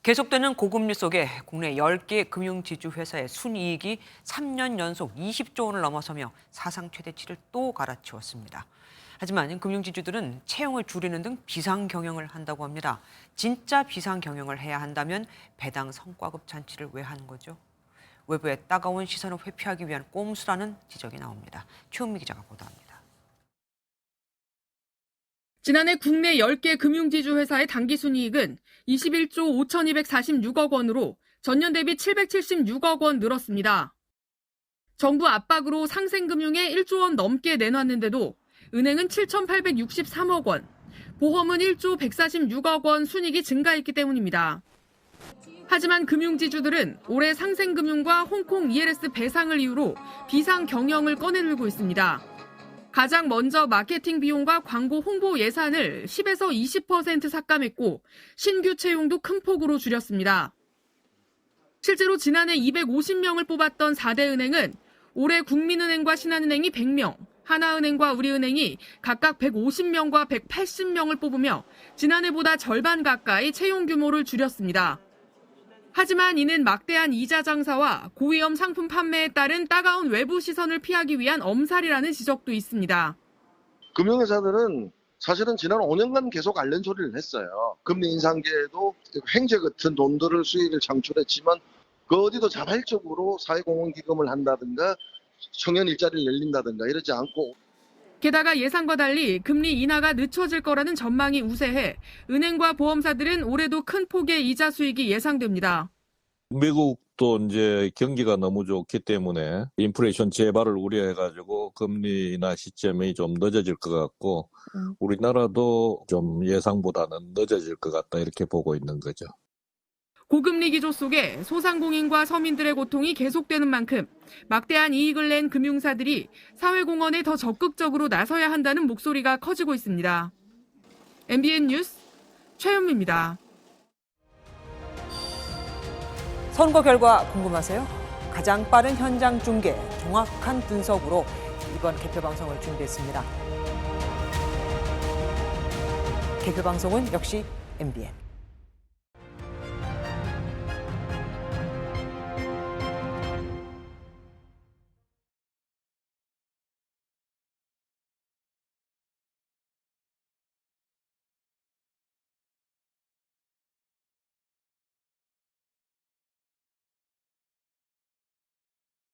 계속되는 고금리 속에 국내 10개 금융지주회사의 순이익이 3년 연속 20조 원을 넘어서며 사상 최대치를 또 갈아치웠습니다. 하지만 금융지주들은 채용을 줄이는 등 비상경영을 한다고 합니다. 진짜 비상경영을 해야 한다면 배당 성과급 잔치를 왜 하는 거죠? 외부의 따가운 시선을 회피하기 위한 꼼수라는 지적이 나옵니다. 최은미 기자가 보도합니다. 지난해 국내 10개 금융지주 회사의 당기순이익은 21조 5,246억 원으로 전년 대비 776억 원 늘었습니다. 정부 압박으로 상생금융에 1조 원 넘게 내놨는데도 은행은 7,863억 원, 보험은 1조 146억 원 순이익이 증가했기 때문입니다. 하지만 금융지주들은 올해 상생금융과 홍콩 ELS 배상을 이유로 비상 경영을 꺼내들고 있습니다. 가장 먼저 마케팅 비용과 광고 홍보 예산을 10에서 20% 삭감했고 신규 채용도 큰 폭으로 줄였습니다. 실제로 지난해 250명을 뽑았던 4대 은행은 올해 국민은행과 신한은행이 100명, 하나은행과 우리은행이 각각 150명과 180명을 뽑으며 지난해보다 절반 가까이 채용 규모를 줄였습니다. 하지만 이는 막대한 이자 장사와 고위험 상품 판매에 따른 따가운 외부 시선을 피하기 위한 엄살이라는 지적도 있습니다. 금융회사들은 사실은 지난 5년간 계속 앓는 소리를 했어요. 금리 인상계에도 횡재 같은 돈들을 수익을 창출했지만 그 어디도 자발적으로 사회공헌기금을 한다든가 청년 일자리를 늘린다든가 이러지 않고 게다가 예상과 달리 금리 인하가 늦춰질 거라는 전망이 우세해 은행과 보험사들은 올해도 큰 폭의 이자 수익이 예상됩니다. 미국도 이제 경기가 너무 좋기 때문에 인플레이션 재발을 우려해가지고 금리 인하 시점이 좀 늦어질 것 같고 우리나라도 좀 예상보다는 늦어질 것 같다 이렇게 보고 있는 거죠. 고금리 기조 속에 소상공인과 서민들의 고통이 계속되는 만큼 막대한 이익을 낸 금융사들이 사회공헌에 더 적극적으로 나서야 한다는 목소리가 커지고 있습니다. MBN 뉴스 최현미입니다. 선거 결과 궁금하세요? 가장 빠른 현장 중계, 정확한 분석으로 이번 개표 방송을 준비했습니다. 개표 방송은 역시 MBN.